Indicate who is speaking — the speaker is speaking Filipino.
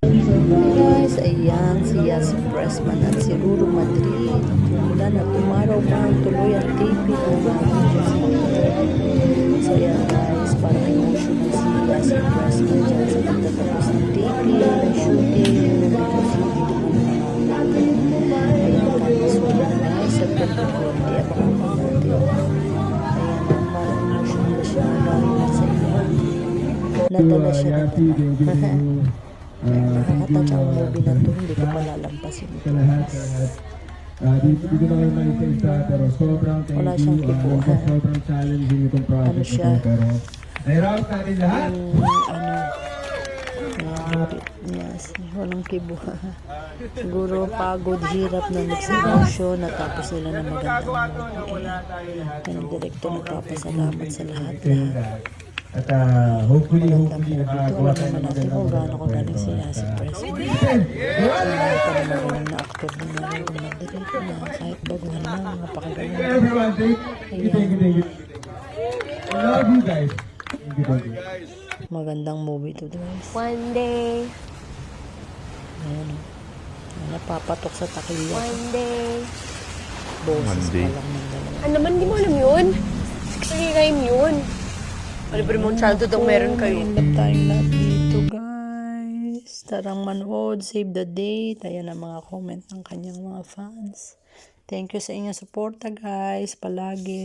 Speaker 1: Guys, ayan si Yas Pressman at si Ruru Madrid. Mula na tumaraw man tuloy ang taping ng mga so ayan guys, parang emotional si Yas Pressman dyan sa pagtatapos ng taping, ng shooting, because hindi naman ayan tapos wala guys sa pagkakunti abangan po natin. Ayan, parang emotional siya dahil sa iyo. Nadala siya nadala. Nakakatawa ang movie na to, hindi ko palalampasin ito.
Speaker 2: Dito na kayo maisa pero sobrang thank
Speaker 1: Wala
Speaker 2: you.
Speaker 1: siyang kibuhan.
Speaker 2: Sobrang challenging itong project
Speaker 1: Ano siya?
Speaker 2: ito pero nahiraos natin lahat.
Speaker 1: Yes, walang kibuha. Siguro pagod, hirap na mix emotion, natapos nila na magandang movie. Ang director nagpapasalamat sa lahat.
Speaker 2: At hopefully
Speaker 1: Alam naman natin kung gaano ko galing siya si President. Talagang na actor din na rin Madrid na kahit baguhan na mga pakagawa.
Speaker 2: everyone, thank you. I love you guys. Thank you.
Speaker 1: Magandang movie to guys.
Speaker 3: One day,
Speaker 1: Ayan o. Napapatok sa takilya.
Speaker 3: one day.
Speaker 1: Boses pa lang ng dalawa.
Speaker 3: Ano naman, di mo alam yun? 6 rhyme yun. Ano ba namang childhood ang meron kayo?
Speaker 1: Magandang tayong lahat dito guys. Tarang manood, save the date. Ayan ang mga comment ng kanyang mga fans. Thank you sa inyong suporta guys. Palagi.